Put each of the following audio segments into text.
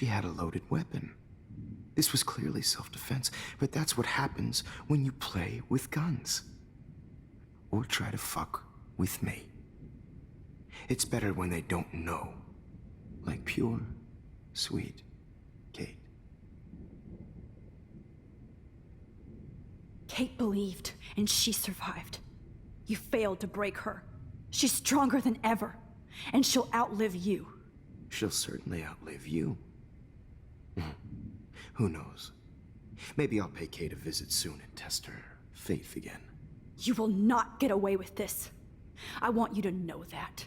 she had a loaded weapon. This was clearly self-defense, but that's what happens when you play with guns. Or try to fuck with me. It's better when they don't know. Like pure, sweet Kate. Kate believed, and she survived. You failed to break her. She's stronger than ever, and she'll outlive you. She'll certainly outlive you. Who knows? Maybe I'll pay Kate a visit soon and test her faith again. You will not get away with this. I want you to know that.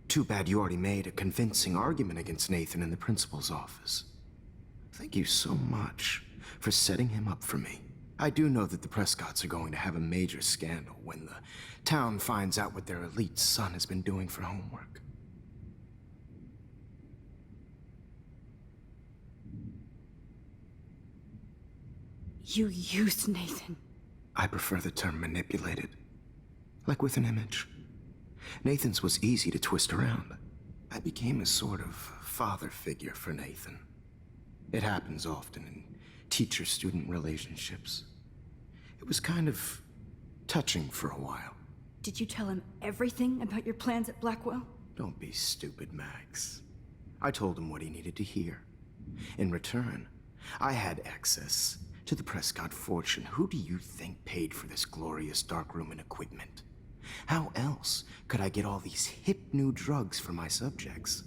Too bad you already made a convincing argument against Nathan in the principal's office. Thank you so much for setting him up for me. I do know that the Prescotts are going to have a major scandal when the town finds out what their elite son has been doing for homework. You used Nathan. I prefer the term manipulated. Like with an image. Nathan's was easy to twist around. I became a sort of father figure for Nathan. It happens often in teacher-student relationships. It was kind of touching for a while. Did you tell him everything about your plans at Blackwell? Don't be stupid, Max. I told him what he needed to hear. In return, I had access to the Prescott fortune. Who do you think paid for this glorious darkroom and equipment? How else could I get all these hip new drugs for my subjects?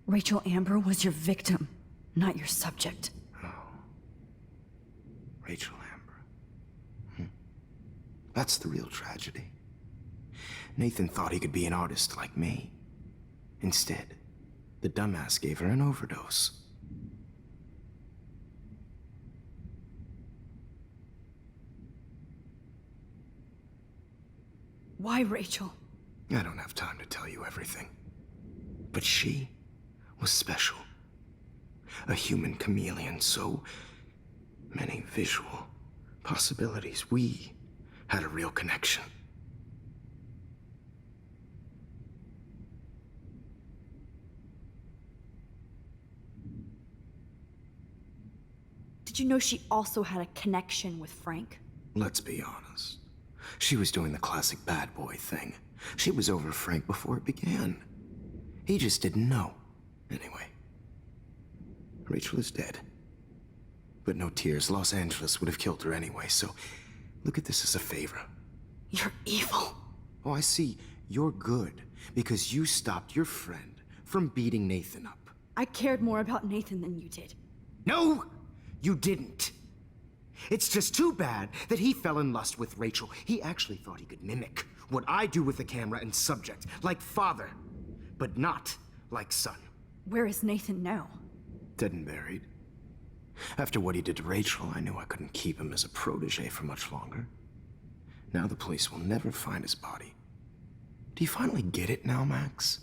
Rachel Amber was your victim, not your subject. Oh. Rachel Amber. That's the real tragedy. Nathan thought he could be an artist like me. Instead, the dumbass gave her an overdose. Why Rachel? I don't have time to tell you everything. But she was special. A human chameleon, so many visual possibilities. We had a real connection. Did you know she also had a connection with Frank? Let's be honest. She was doing the classic bad boy thing. She was over Frank before it began. He just didn't know. Anyway, Rachel is dead. But no tears. Los Angeles would have killed her anyway, so look at this as a favor. You're evil. Oh, I see. You're good because you stopped your friend from beating Nathan up. I cared more about Nathan than you did. No, you didn't. It's just too bad that he fell in lust with Rachel. He actually thought he could mimic what I do with the camera and subject, like father, but not like son. Where is Nathan now? Dead and buried. After what he did to Rachel, I knew I couldn't keep him as a protege for much longer. Now the police will never find his body. Do you finally get it now, Max?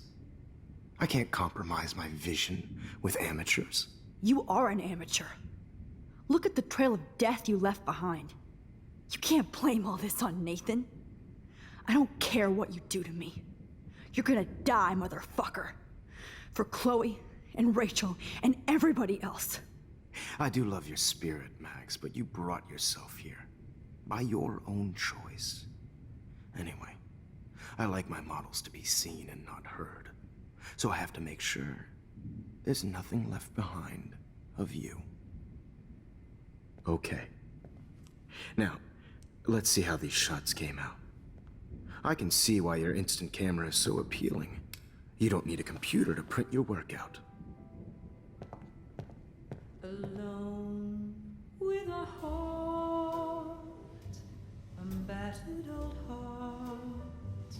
I can't compromise my vision with amateurs. You are an amateur. Look at the trail of death you left behind. You can't blame all this on Nathan. I don't care what you do to me. You're gonna die, motherfucker. For Chloe and Rachel and everybody else. I do love your spirit, Max, but you brought yourself here. By your own choice. Anyway, I like my models to be seen and not heard. So I have to make sure there's nothing left behind of you. Okay. Now, let's see how these shots came out. I can see why your instant camera is so appealing. You don't need a computer to print your work out. Alone with a heart, a battered old heart,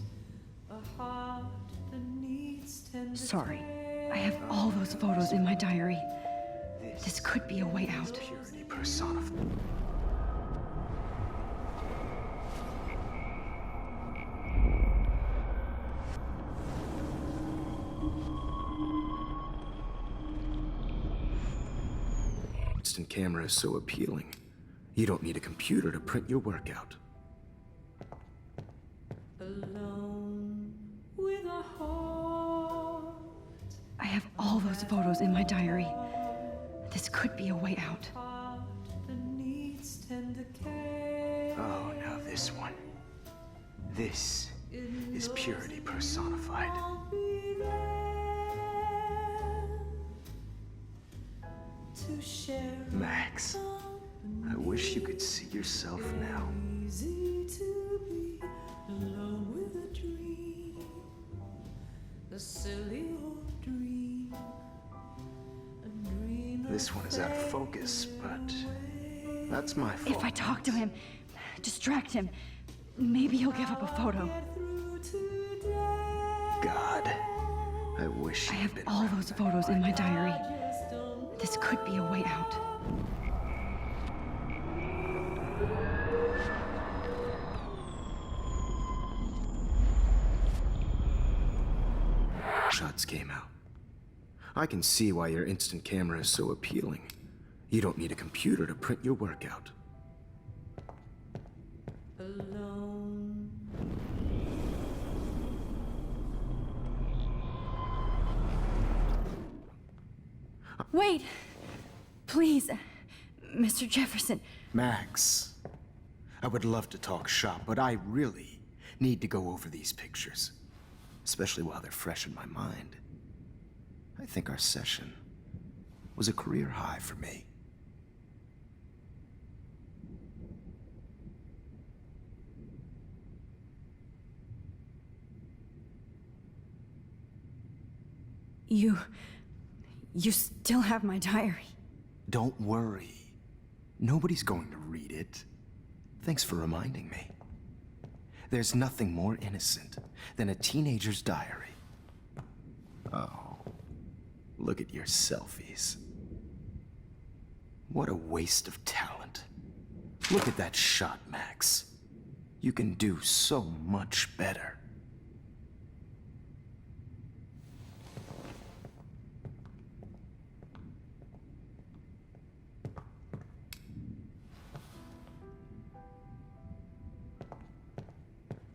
a heart that needs tender Sorry. I have all those photos in my diary. This could be a way out. Purity personified. Instant camera is so appealing. You don't need a computer to print your work out. alone with a heart. I have all those photos in my diary. This could be a way out. heart that needs tender care. Oh, now this one. This is purity personified. I'll be there to share. Max, I wish you could see yourself now. Easy to be alone with a dream, a silly old dream, a dream. This one is out of focus, but that's my fault. If I talk to him, distract him, maybe he'll give up a photo. God, I wish I you'd have been all around those then. photos in my diary. This could be a way out. Shots came out. I can see why your instant camera is so appealing. You don't need a computer to print your work out. Alone. Wait! Please, Mr. Jefferson. Max, I would love to talk shop, but I really need to go over these pictures, especially while they're fresh in my mind. I think our session was a career high for me. You still have my diary. Don't worry. Nobody's going to read it. Thanks for reminding me. There's nothing more innocent than a teenager's diary. Oh, look at your selfies. What a waste of talent. Look at that shot, Max. You can do so much better.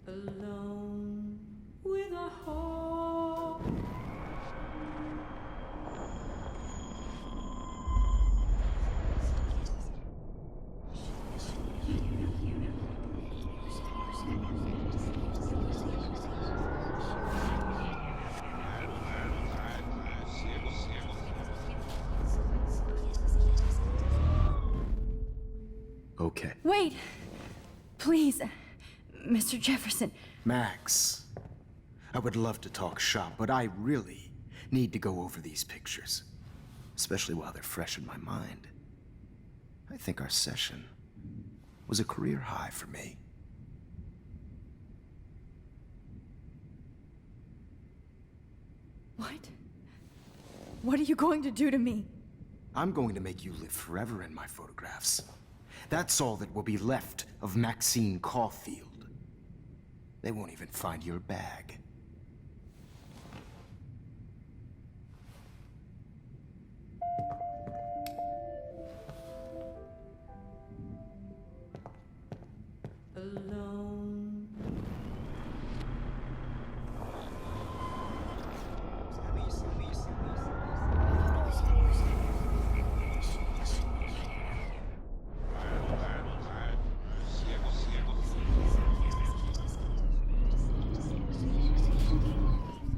Alone with a heart. Okay. Wait! Please, Mr. Jefferson. Max, I would love to talk shop, but I really need to go over these pictures, especially while they're fresh in my mind. I think our session was a career high for me. What? What are you going to do to me? I'm going to make you live forever in my photographs. That's all that will be left of Maxine Caulfield. They won't even find your bag. Alone.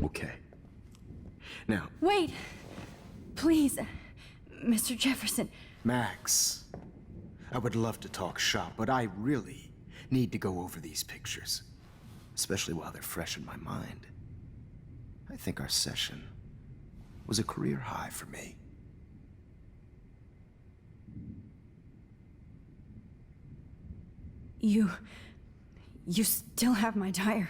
Okay. Now, Wait! Please, Mr. Jefferson. Max, I would love to talk shop, but I really need to go over these pictures, especially while they're fresh in my mind. I think our session was a career high for me. You still have my diary.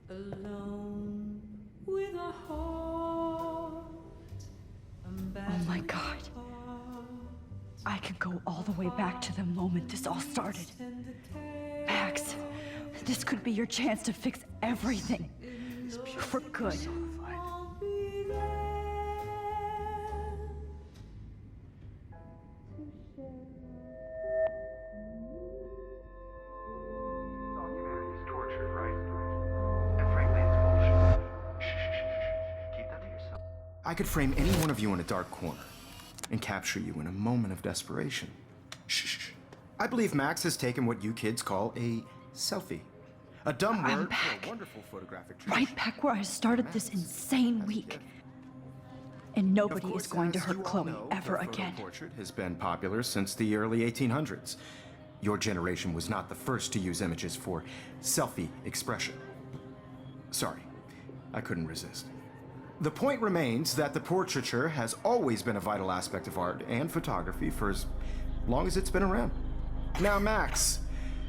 Alone with a heart. Oh my God. I could go all the way back to the moment this all started. Max, this could be your chance to fix everything. For good. I'll be there to share. He's tortured, right? I could frame any one of you in a dark corner and capture you in a moment of desperation. Shh. I believe Max has taken what you kids call a selfie. A dumb I'm word back. for a wonderful photographic tradition. Right back where I started this insane week. And Of nobody course, is going to as hurt you all Chloe know, ever the photo again. portrait has been popular since the early 1800s. Your generation was not the first to use images for selfie expression. Sorry, I couldn't resist. The point remains that the portraiture has always been a vital aspect of art and photography for as long as it's been around. Now, Max,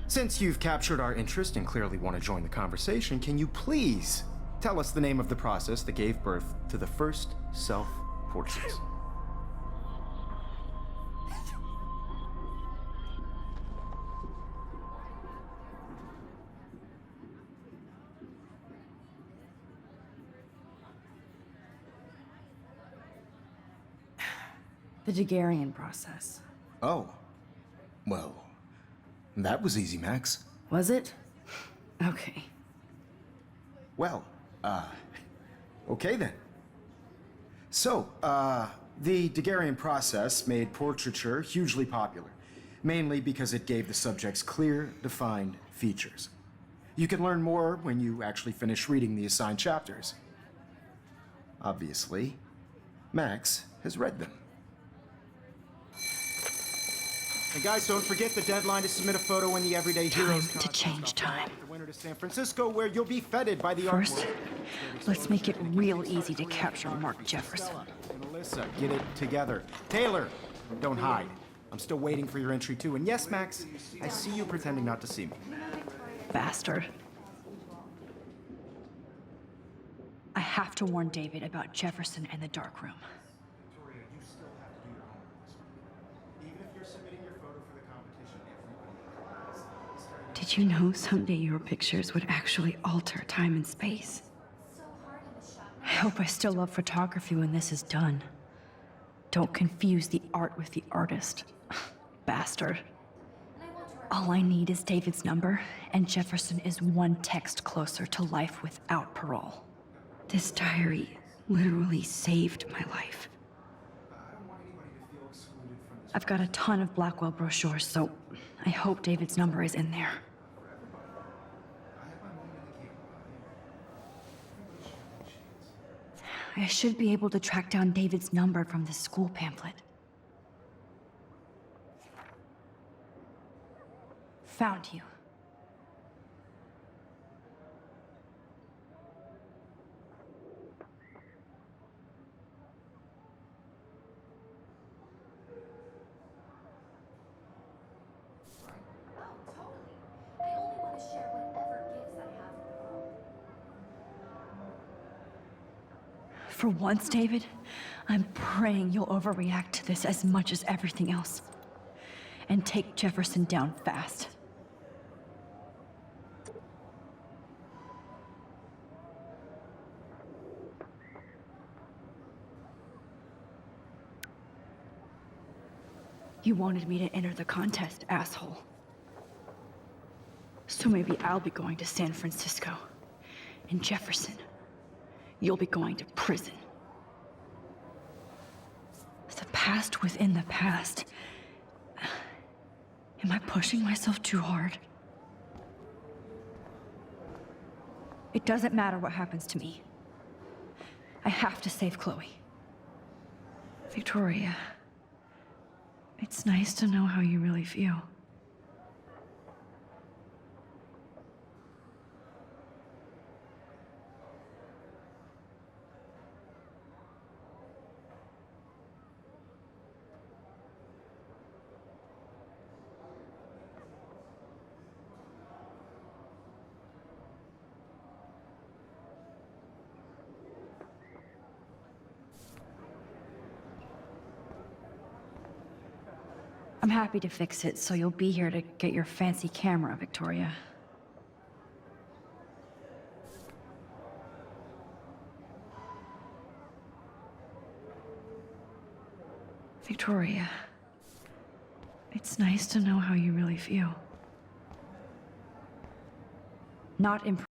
since you've captured our interest and clearly want to join the conversation, can you please tell us the name of the process that gave birth to the first self-portraits? The Daguerrean process. Oh. Well, that was easy, Max. Was it? Okay. Well, okay then. So, the Daguerrean process made portraiture hugely popular, mainly because it gave the subjects clear, defined features. You can learn more when you actually finish reading the assigned chapters. Obviously, Max has read them. And guys, don't forget the deadline to submit a photo in the Everyday Heroes Time to contest. change I'll fly time. with the winner to San Francisco, where you'll be feted by the art First, world. let's make it real easy to capture Mark Jefferson. Stella and Alyssa, get it together. Taylor, don't hide. I'm still waiting for your entry too. And yes, Max, I see you pretending not to see me. Bastard. I have to warn David about Jefferson and the dark room. Victoria, you still have to do your homework. Even if you're submitting your photo for the competition, everybody. Did you know someday your pictures would actually alter time and space? I hope I still love photography when this is done. Don't confuse the art with the artist. Bastard. All I need is David's number, and Jefferson is one text closer to life without parole. This diary literally saved my life. I've got a ton of Blackwell brochures, so I hope David's number is in there. I should be able to track down David's number from the school pamphlet. Found you. Oh, totally. I only want to share whatever gifts I have in the world. For once, David, I'm praying you'll overreact to this as much as everything else. And take Jefferson down fast. You wanted me to enter the contest, asshole. So maybe I'll be going to San Francisco. And Jefferson, you'll be going to prison. The past within the past. Am I pushing myself too hard? It doesn't matter what happens to me. I have to save Chloe. Victoria, it's nice to know how you really feel. I'm happy to fix it, so you'll be here to get your fancy camera, Victoria. Victoria, it's nice to know how you really feel. Not impressed.